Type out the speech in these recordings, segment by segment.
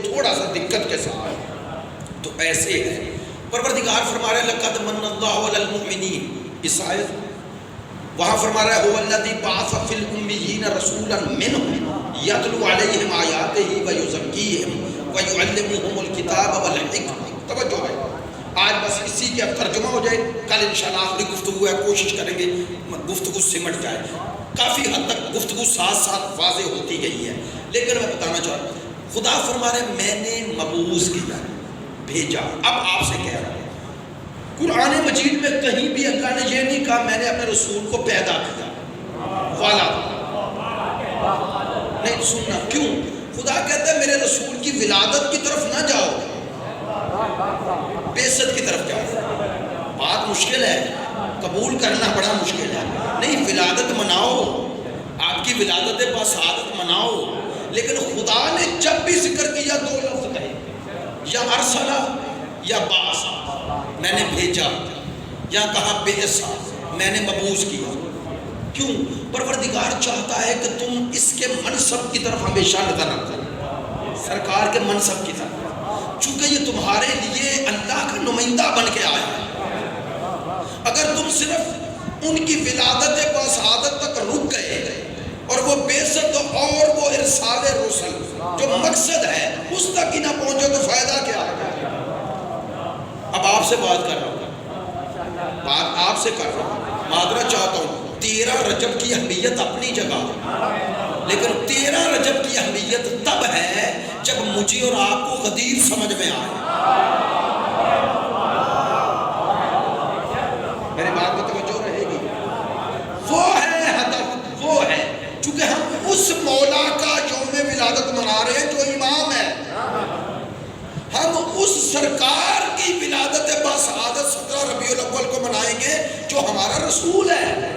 تھوڑا سا دقت کے ساتھ. تو ایسے ہے. پروردگار فرما رہے ہیں لقد من اللہ علی المؤمنین. اس آیت وہاں فرما رہا ہے هو الذی بعث فی الامیین رسولا منہم یتلو علیہم آیاتہ ویزکیہم ویعلمہم الکتاب والحکمہ. توجہ ہے. آج بس اسی کے اب ترجمہ ہو جائے, کل انشاءاللہ آخری گفتگو ہے, کوشش کریں گے گفتگو سمٹ جائے. کافی حد تک گفتگو ساتھ ساتھ واضح ہوتی گئی ہے, لیکن میں بتانا چاہتا ہوں خدا فرما رہے ہیں میں نے مبعوث کیا, بھیجا. اب آپ سے کہہ رہا ہوں قرآن مجید میں کہیں بھی اللہ نے یہ نہیں کہا میں نے اپنے رسول کو پیدا کیا والا نہیں. سننا کیوں؟ خدا کہتا ہے میرے رسول کی ولادت کی طرف نہ جاؤ, بعثت کی طرف جاؤ. بات مشکل ہے, قبول کرنا بڑا مشکل ہے. نہیں, ولادت مناؤ, آپ کی ولادت بسعادت مناؤ, لیکن خدا نے جب بھی ذکر کیا دو لفظ کہے, یا ارسلہ یا بعث, میں نے بھیجا, یا کہا بعثا, میں نے مبعوث کیا. کیوں؟ پروردگار چاہتا ہے کہ تم اس کے منصب کی طرف ہمیشہ نظر رکھو, سرکار کے منصب کی طرف, چونکہ یہ تمہارے لیے اللہ کا نمائندہ بن کے آیا ہے. اگر تم صرف ان کی ولادت بسعادت تک رک گئے اور وہ بعثت اور وہ ارسال رسل جو مقصد ہے اس تک ہی نہ پہنچو تو فائدہ کیا ہے؟ اب آپ سے بات کر رہا ہوں, بات آپ سے کر رہا ہوں, معذرت چاہتا ہوں. 13 رجب کی اہمیت اپنی جگہ, لیکن 13 رجب کی اہمیت تب ہے جب مجھے اور آپ کو غدیر سمجھ میں آئے. میری بات کو توجہ رہے گی. وہ ہے ہدف, وہ ہے چونکہ ہم اس مولا کا یوم ولادت منا رہے ہیں جو امام ہے, ہم اس سرکار کی ولادت بسعادت 17 ربیع الاول کو منائیں گے جو ہمارا رسول ہے.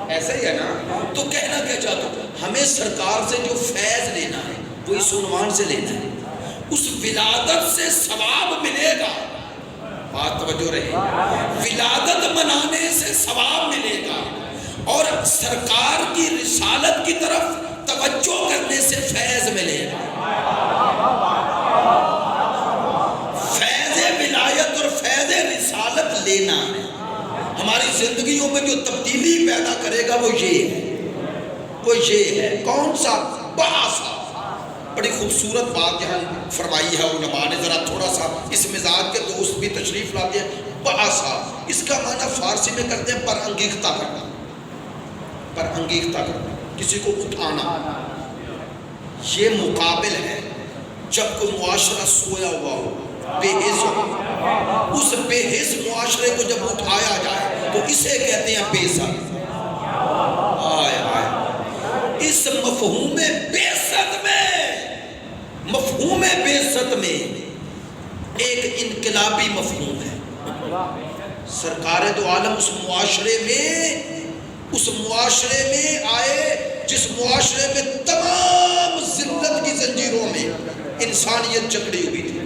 ایسا ہی ہے نا؟ تو کہنا کیا چاہتا ہوں, ہمیں سرکار سے جو فیض لینا ہے وہ اس عنوان سے لینا ہے, اس ولادت سے ثواب ملے گا. بات توجہ رہے, ولادت منانے سے ثواب ملے گا اور سرکار کی رسالت کی طرف توجہ کرنے سے فیض ملے گا. فیض ولایت اور فیض رسالت لینا ہے. ہماری زندگیوں میں جو تبدیلی پیدا کرے گا وہ یہ ہے, وہ یہ ہے. کون سا؟ بعثا. بڑی خوبصورت بات یہاں فرمائی ہے علماء نے, ذرا تھوڑا سا اس مزاج کے دوست بھی تشریف لاتے ہیں. بعثا اس کا معنی فارسی میں کرتے ہیں پر انگیختہ کرنا, پر انگیختہ کرنا, کسی کو اٹھانا. یہ مقابل ہے جب کوئی معاشرہ سویا ہوا ہو, بے حس ہو, اس بے حس معاشرے کو جب اٹھایا جائے تو اسے کہتے ہیں بعثت. آئے آئے, اس مفہوم بعثت میں, مفہوم بعثت میں ایک انقلابی مفہوم ہے. سرکار دو عالم اس معاشرے میں آئے جس معاشرے میں تمام ذلت کی زنجیروں میں انسانیت جکڑی ہوئی تھی.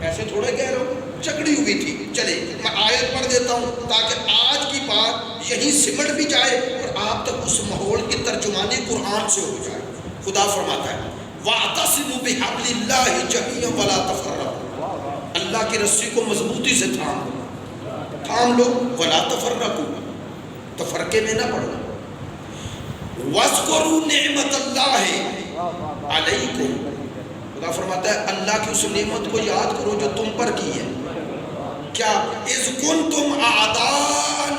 ایسے تھوڑے کہہ رہا ہوں, جکڑی ہوئی تھی. چلے میں آیت پڑھ دیتا ہوں تاکہ آج کی بات یہیں سمٹ بھی جائے اور آپ تک اس ماحول کی ترجمانی قرآن سے ہو جائے. خدا فرماتا ہے وَاعْتَصِمُوا بِحَبْلِ اللَّهِ جَمِيعًا وَلَا تَفَرَّقُوا. اللہ کی رسی کو مضبوطی سے تھام لو. وَلَا تَفَرَّقُوا, تفرقے میں نہ پڑو. وَاذْكُرُوا نِعْمَةَ اللَّهِ عَلَيْكُمْ. خدا فرماتا ہے اللہ کی اس نعمت کو یاد کرو جو تم پر کی ہے. کیا؟ اِذْ كُنْتُمْ أَعْدَاءً,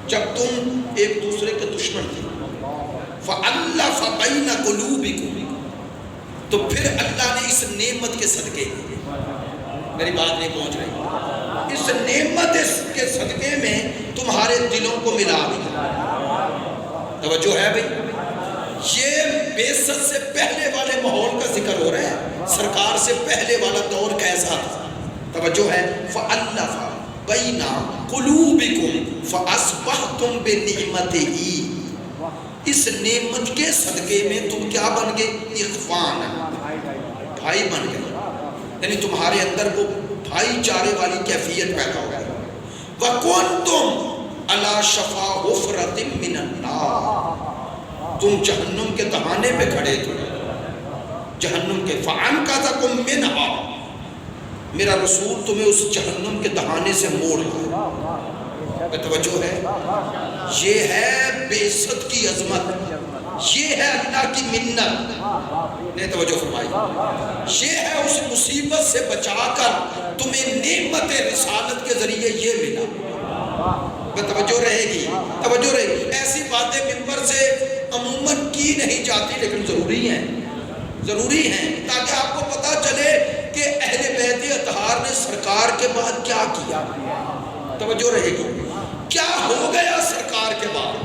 جب تم ایک دوسرے کے دشمن تھے. فَأَلَّفَ بَيْنَ قُلُوبِكُمْ, تو پھر اللہ نے اس نعمت کے صدقے, میری بات نہیں پہنچ رہی, اس نعمت کے صدقے میں تمہارے دلوں کو ملا دیا. توجہ ہے بھئی, یہ بعثت سے پہلے والے ماحول کا ذکر ہو رہا ہے. سرکار سے پہلے والا دور کیسا تھا؟ توجہ ہے. فَأَلَّفَ بَيْنَ قُلُوبِكُمْ فَأَصْبَحْتُمْ بِنِعْمَتِهِ, اس نعمت کے صدقے میں تم کیا بن گئے؟ اخوان, بھائی بن گئے. یعنی تمہارے اندر وہ بھائی چارے والی کیفیت پیدا ہو گئی. وَكُنْتُمْ عَلَى شَفَا حُفْرَةٍ مِّنَ النَّارِ, تم جہنم کے دہانے پہ کھڑے تھے. جہنم کے فَأَنْقَذَكُم مِّنْهَا، میرا رسول تمہیں اس جہنم کے دہانے سے موڑ لائے۔ توجہ ہے، یہ ہے بے عزت کی عظمت، یہ ہے اللہ کی منت نے توجہ فرمائی، یہ ہے اس مصیبت سے بچا کر تمہیں نعمت رسالت کے ذریعے یہ ملا۔ توجہ رہے گی، توجہ رہے گی۔ ایسی باتیں منبر سے عموماً کی نہیں جاتی لیکن ضروری ہیں، ضروری ہیں، تاکہ آپ کو پتہ چلے کہ اہل بیت اطہار نے سرکار کے بعد کیا کیا۔ توجہ رہے گی، کیا ہو گیا سرکار کے بعد،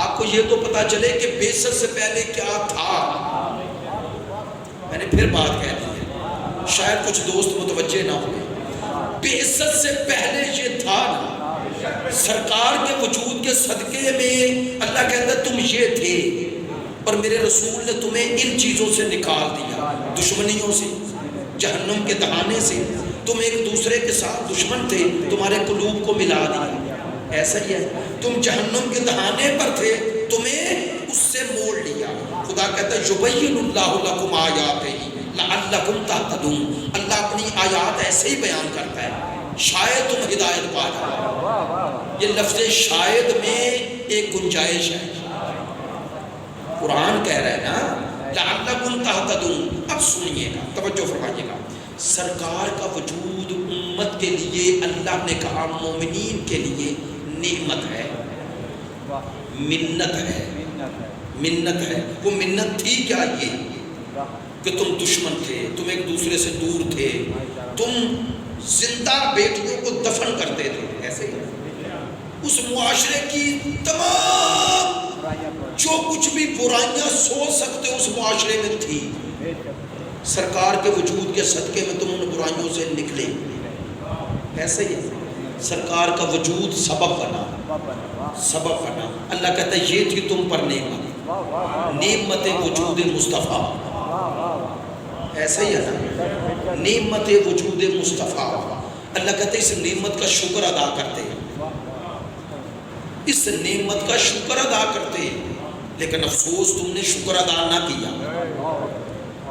آپ کو یہ تو پتا چلے کہ بعثت سے پہلے کیا تھا۔ میں نے پھر بات کہہ دی ہے، شاید کچھ دوست متوجہ نہ ہوئے، بعثت سے پہلے یہ تھا نا، سرکار کے وجود کے صدقے میں اللہ کہتا ہے تم یہ تھے، اور میرے رسول نے تمہیں ان چیزوں سے نکال دیا، دشمنیوں سے، جہنم کے دہانے سے، تم ایک دوسرے کے ساتھ دشمن تھے، تمہارے قلوب کو ملا دیا۔ ایسا ہی ہے، تم جہنم کے دہانے پر تھے، تمہیں اس سے موڑ لیا۔ خدا کہتا ہے یبین اللہ لکم آیاتہ لعلکم تہتدون، اللہ اپنی آیات ایسے ہی بیان کرتا ہے شاید تم ہدایت پا جاؤ۔ یہ لفظ شاید میں ایک گنجائش ہے، قرآن کہہ رہا ہے نا لعلکم تہتدون۔ اب سنیے گا، توجہ فرمائیے گا، سرکار کا وجود امت کے لیے اللہ نے کہا مومنین کے لیے نعمت ہے، منت ہے، منت ہے۔ وہ منت تھی کیا؟ یہ کہ تم دشمن تھے، تم ایک دوسرے سے دور تھے، تم زندہ بیٹیوں کو دفن کرتے تھے، ایسے ہی اس معاشرے کی تمام جو کچھ بھی برائیاں سوچ سکتے اس معاشرے میں تھی، سرکار کے وجود کے صدقے میں تم ان برائیوں سے نکلے۔ ایسے ہی سرکار کا وجود سبب بنا، سبب بنا۔ اللہ کہتا ہے یہ تھی تم پر نعمت، نعمت وجود مصطفیٰ۔ ایسا ہی ہے نا، نعمت وجود مصطفیٰ۔ اللہ کہتا ہے اس نعمت کا شکر ادا کرتے ہیں، اس نعمت کا شکر ادا کرتے ہیں، لیکن افسوس تم نے شکر ادا نہ کیا،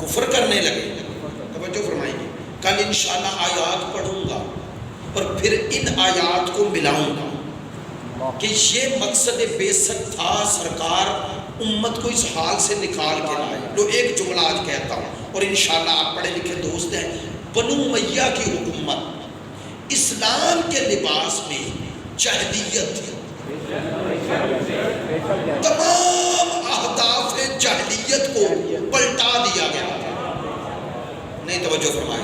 کفر کرنے لگے۔ توجہ فرمائیے، کل انشاءاللہ آیات پڑھوں گا اور پھر ان آیات کو ملاؤں گا کہ یہ مقصد بعثت تھا، سرکار امت کو اس حال سے نکال کے لائے۔ لو ایک جملہ آج کہتا ہوں اور انشاءاللہ آپ پڑھے لکھے دوست ہیں، بنو امیہ کی حکومت اسلام کے لباس میں جاہلیت تھی، تمام اہداف جاہلیت کو پلٹا دیا گیا تھا۔ نہیں توجہ فرمائی،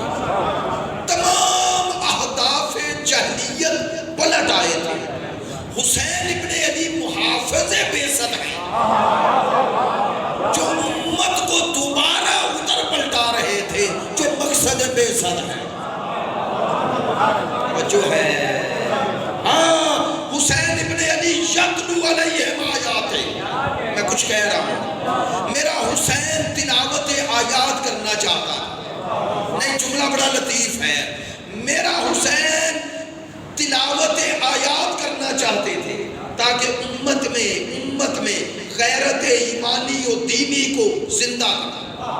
تمام اہداف جاہلیت پلٹ آئے تھے۔ حسین ابن علی محافظ بعثت ہیں جو امت کو دوبارہ ادھر پلٹا رہے تھے جو مقصد بعثت ہے۔ جو ہے حسین ابن علی یتلو علیہم آیات، میں کچھ کہہ رہا ہوں، میرا حسین تلاوت آیات کرنا چاہتا ہے۔ نہیں، جملہ بڑا لطیف ہے، میرا حسین تلاوت آیات کرنا چاہتے تھے تاکہ امت میں غیرت ایمانی و دینی کو زندہ کرنا۔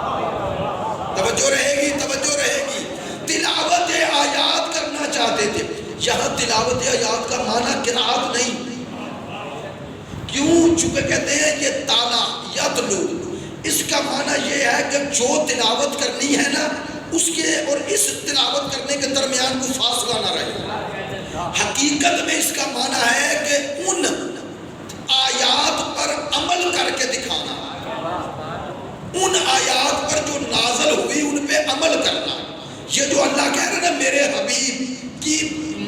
توجہ رہے گی، توجہ رہے گی، تلاوت آیات کرنا چاہتے تھے۔ یہاں تلاوت آیات کا معنی قرات نہیں، کیوں؟ چونکہ کہتے ہیں یہ تالا یتلو، اس کا معنی یہ ہے کہ جو تلاوت کرنی ہے نا اس کے اور اس تلاوت کرنے کے درمیان کوئی فاصلہ نہ رہے۔ حقیقت میں اس کا معنی ہے کہ ان آیات پر عمل کر کے دکھانا، ان آیات پر جو نازل ہوئی ان پہ عمل کرنا۔ یہ جو اللہ کہہ رہے نا میرے حبیب کی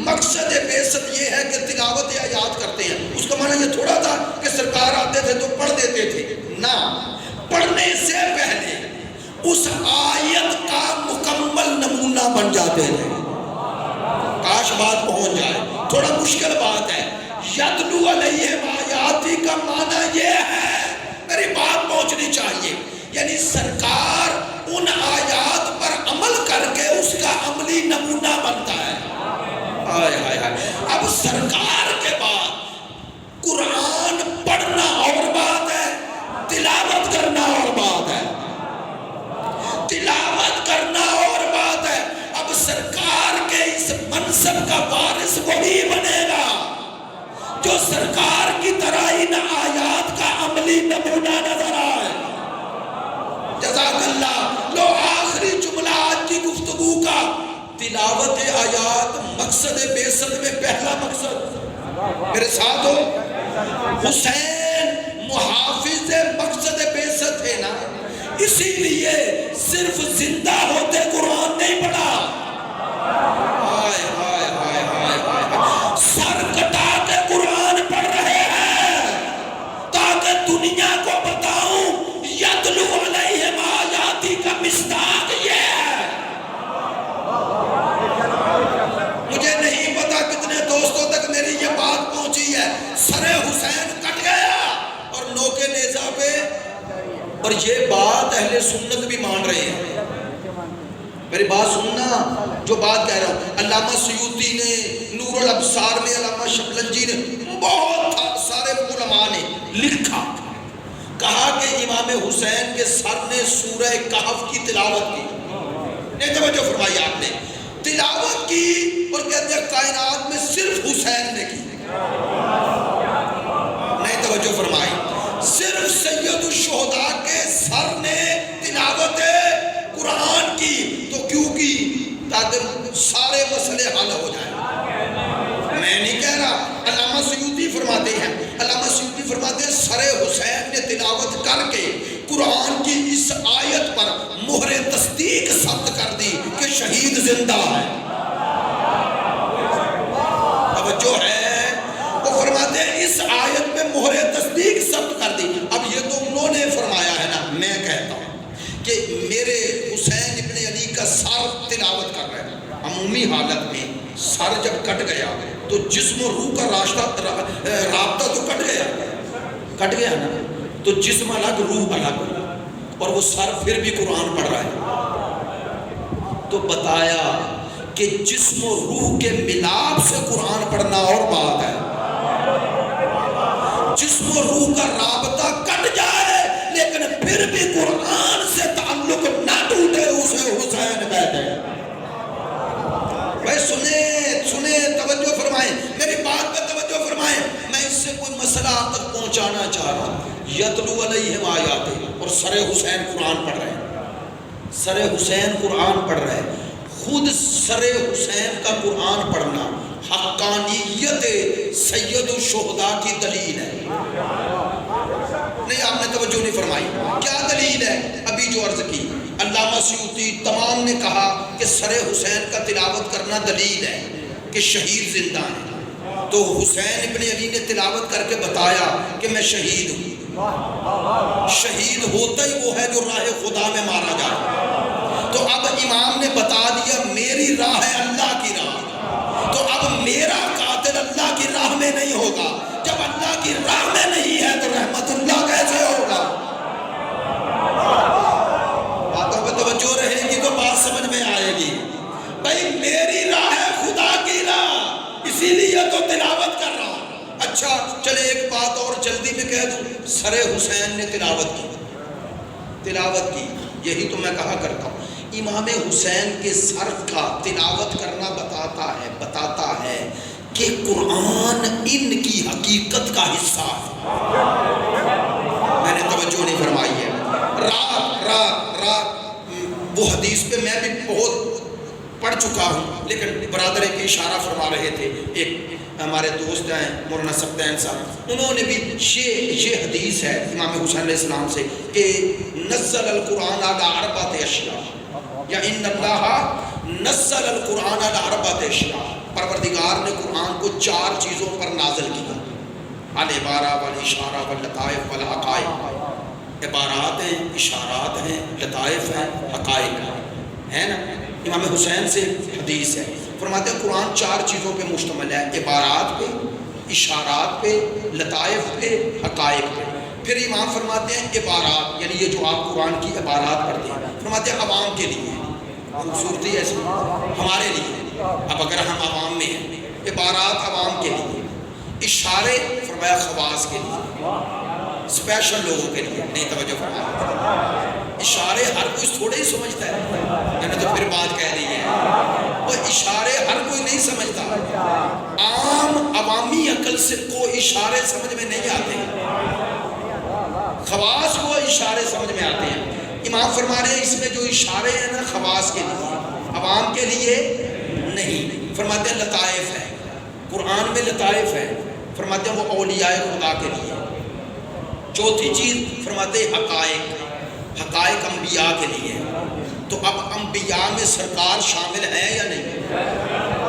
مقصد بعثت یہ ہے کہ تلاوت آیات کرتے ہیں، اس کا معنی یہ تھوڑا تھا کہ سرکار آتے تھے تو پڑھ دیتے تھے، نہ، پڑھنے سے پہلے اس آیت کا مکمل نمونہ بن جاتے تھے۔ کاش بات پہنچ جائے، تھوڑا مشکل بات ہے۔ یتلو علیہم آیاتی کا معنی یہ ہے، میری بات پہنچنی چاہیے، یعنی سرکار ان آیات پر عمل کر کے اس کا عملی نمونہ بنتا ہے۔ اب سرکار کے بعد قرآن پڑھنا اور بات ہے، تلاوت کرنا اور بات ہے۔ تلاوت آیات مقصد بعثت میں پہلا مقصد، میرے ساتھ ہو، حسین محافظ مقصد بعثت ہے نا، اسی لیے صرف زندہ ہوتے قرآن نہیں پڑھا، ہائے ہائے ہائے ہائے ہائے، سر کٹا کے قرآن پڑھ رہے ہیں تاکہ دنیا کو بتاؤں یتلو علیہم آیاتی کا مصداق یہ ہے۔ مجھے نہیں پتا کتنے دوستوں تک میری یہ بات پہنچی ہے، سر حسین کٹ گیا اور نوکے نیزہ پہ، اور یہ بات اہل سنت بھی مان رہے ہیں۔ میری بات سننا، جو بات کہہ رہا ہوں، علامہ سیوطی نے نور الابصار میں، علامہ شبلنجی نے، بہت سارے علماء نے لکھا، کہا کہ امام حسین کے سر نے سورہ کہف کی تلاوت کی، نہیں توجہ فرمائی آپ نے، تلاوت کی، اور کہتے ہیں کائنات میں صرف حسین نے کی، نہیں توجہ فرمائی، صرف سید الشہداء کے سر نے تلاوت قرآن کی، تو کیوں کی؟ تاکہ سارے مسئلے حل ہو جائیں۔ میں نہیں کہہ رہا، علامہ سیوطی فرماتے ہیں، علامہ سیوطی فرماتے ہیں سر حسین نے تلاوت کر کے قرآن کی اس آیت پر مہر تصدیق ثبت کر دی کہ شہید زندہ ہے۔ توجہ ہے، وہ فرماتے ہیں اس آیت میں مہر تصدیق ثبت کر دی۔ اب یہ تو انہوں نے فرمایا ہے نا، میں کہتا ہوں کہ میرے حسین ابن علی کا سر تلاوت کر رہے ہیں، عمومی حالت میں سر جب کٹ گیا تو جسم و روح کا رابطہ تو کٹ گیا نا، تو جسم الگ روح الگ، اور وہ سر پھر بھی قرآن پڑھ رہا ہے، تو بتایا کہ جسم و روح کے ملاپ سے قرآن پڑھنا اور بات ہے، جسم و روح کا رابطہ کٹ جائے لیکن پھر بھی قرآن سے تعلق نہ ٹوٹے، اسے حسین کہتے ہیں۔ بھائی سنیں توجہ فرمائیں، میری بات پہ توجہ فرمائیں، میں اس سے کوئی مسئلہ آپ تک پہنچانا چاہ رہا ہوں۔ یتلو علیہم آیات، اور سر حسین قرآن پڑھ رہے ہیں، سر حسین قرآن پڑھ رہے ہیں، خود سر حسین کا قرآن پڑھنا حقانیت سید الشہداء کی دلیل ہے۔ نہیں آپ نے توجہ نہیں فرمائی، کیا دلیل ہے؟ ابھی جو عرض کی، علامہ سیوطی تمام نے کہا کہ سر حسین کا تلاوت کرنا دلیل ہے کہ شہید زندہ ہے، تو حسین ابن علی نے تلاوت کر کے بتایا کہ میں شہید ہوں۔ شہید ہوتا ہی وہ ہے جو راہ خدا میں مارا جائے، تو اب امام نے بتا دیا میری راہ ہے اللہ کی راہ، تو اب میرا قاتل اللہ کی راہ میں نہیں ہوگا، جب اللہ کی راہ میں نہیں ہے تو رحمت اللہ کیسے ہوگا؟ باتوں پہ توجہ رہے گی تو بات سمجھ میں آئے گی۔ بھائی میری راہ ہے خدا کی راہ، اسی لیے تو تلاوت کر رہا ہوں۔ اچھا چلے ایک بات اور جلدی میں کہہ دوں، سر حسین نے تلاوت کی، یہی تو میں کہا کرتا ہوں، امام حسین کے سر کا تلاوت کرنا بتاتا ہے کہ قرآن ان کی حقیقت کا حصہ ہے۔ میں نے توجہ نہیں فرمائی ہے، رات وہ حدیث پہ میں بھی بہت پڑھ چکا ہوں، لیکن برادر ایک اشارہ فرما رہے تھے، ایک ہمارے دوست ہیں مولانا سبتین صاحب، انہوں نے بھی یہ حدیث ہے امام حسین علیہ السلام سے کہ نزل القرآن علی اربعۃ اشیاء، یا ان اللہ نزل القرآن علی اربعۃ اشیاء، پروردگار نے قرآن کو 4 چیزوں پر نازل کیا، العبارہ والاشارہ واللطائف والحقائق، عبارات ہیں، اشارات ہیں، لطائف ہیں، حقائق ہے نا۔ امام حسین سے حدیث ہے، فرماتے ہیں قرآن 4 چیزوں پہ مشتمل ہے، عبارات پہ، اشارات پہ، لطائف پہ، حقائق پہ۔ پھر امام فرماتے ہیں عبارات، یعنی یہ جو آپ قرآن کی عبارات پڑھتے ہیں، فرماتے ہیں عوام کے لیے، خوبصورتی ایسی ہمارے لیے، اب اگر ہم عوام میں ہیں، عبارات عوام کے لیے، اشارے فرمایا خواص کے لیے، اسپیشل لوگوں کے لیے، نہیں توجہ فرمایا، اشارے ہر کوئی تھوڑے ہی سمجھتا ہے، میں نے تو پھر بات کہہ دی ہے، وہ اشارے ہر کوئی نہیں سمجھتا، عام عوامی عقل سے کو اشارے سمجھ میں نہیں آتے، خواص کو اشارے سمجھ میں آتے ہیں۔ امام فرما رہے ہیں اس میں جو اشارے ہیں نا خواص کے لیے، عوام کے لیے نہیں، فرماتے ہیں لطائف ہے، قرآن میں لطائف ہے، فرماتے ہیں وہ اولیاء خدا کے لیے۔ چوتھی چیز فرماتے ہیں حقائق، حقائق انبیاء کے لیے۔ تو اب انبیاء میں سرکار شامل ہیں یا نہیں؟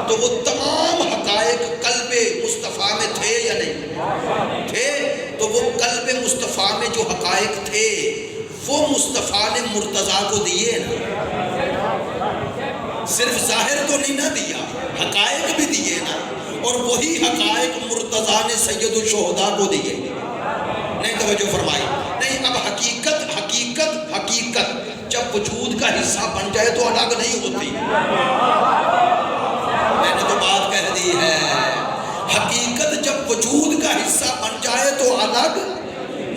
تو وہ تمام حقائق قلب مصطفیٰ میں تھے یا نہیں تھے؟ تو وہ قلب مصطفیٰ میں جو حقائق تھے وہ مصطفیٰ نے مرتضیٰ کو دیے نا، صرف ظاہر تو نہیں نہ دیا، حقائق بھی دیے نا، اور وہی حقائق مرتضیٰ نے سید الشہداء کو دیے۔ نہیں توجہ فرمائی؟ نہیں، اب حقیقت حقیقت حقیقت جب وجود کا حصہ بن جائے تو الگ نہیں ہوتی۔ میں نے تو بات کہہ دی ہے، حقیقت جب وجود کا حصہ بن جائے تو الگ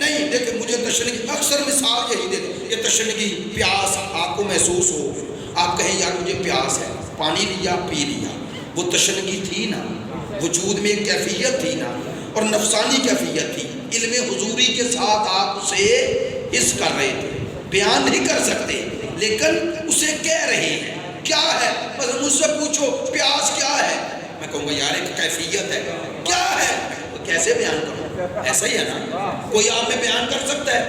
نہیں۔ دیکھیں مجھے تشنگی، اکثر مثال یہی دیتے، یہ تشنگی پیاس آپ کو محسوس ہو، آپ کہیں یار مجھے پیاس ہے، پانی لیا پی لیا، وہ تشنگی تھی نا، وجود میں ایک کیفیت تھی نا، اور نفسانی کیفیت تھی، علم حضوری کے ساتھ آپ اسے حس کر رہے تھے، بیان نہیں کر سکتے لیکن اسے کہہ رہے ہیں۔ کیا ہے؟ بس مجھ سے پوچھو پیاس کیا ہے، میں کہوں گا یار ایک کیفیت ہے، کیا ہے؟ کیسے بیان کروں؟ ایسا ہی ہے نا، کوئی آپ میں بیان کر سکتا ہے؟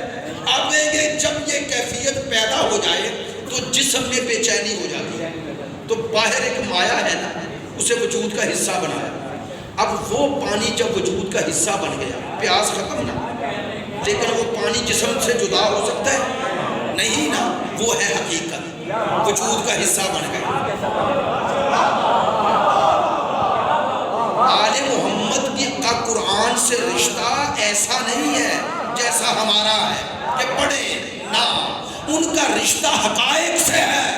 آپ کہیں گے جب یہ کیفیت پیدا ہو جائے تو جسم میں بے چینی ہو جاتی ہے، تو باہر ایک مایا ہے نا، اسے وجود کا حصہ بنایا۔ اب وہ پانی جب وجود کا حصہ بن گیا، پیاس ختم نا، لیکن وہ پانی جسم سے جدا ہو سکتا ہے؟ نہیں نا، وہ ہے حقیقت، وجود کا حصہ بن گیا۔ آل محمد کا قرآن سے رشتہ ایسا نہیں ہے جیسا ہمارا ہے کہ پڑھیں نا، ان کا رشتہ حقائق سے ہے۔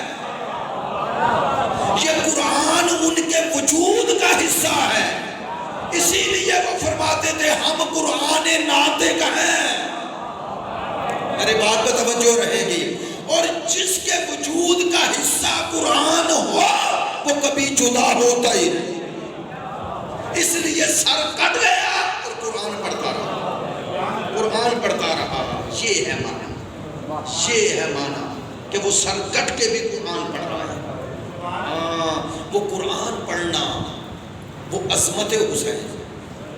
یہ قرآن ان کے وجود کا حصہ ہے، اسی لیے وہ فرماتے تھے ہم قرآن ناطق ہیں۔ میری بات پہ توجہ رہے گی۔ اور جس کے وجود کا حصہ قرآن ہو وہ کبھی جدا ہوتا ہی نہیں، اس لیے سر کٹ گیا اور قرآن پڑھتا رہا، قرآن پڑھتا رہا۔ یہ ہے معنی، یہ ہے معنی کہ وہ سر کٹ کے بھی قرآن پڑھ رہا ہے۔ وہ قرآن پڑھنا، وہ عظمت حسین۔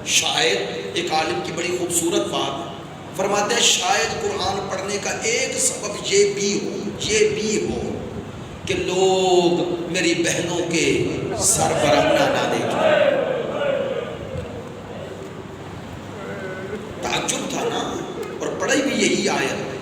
شاید ایک عالم کی بڑی خوبصورت بات فرماتے ہیں، شاید قرآن پڑھنے کا ایک سبب یہ بھی ہو کہ لوگ میری بہنوں کے سر برہنہ نہ دیکھیں۔ تعجب تھا نا، اور پڑھی بھی یہی آیت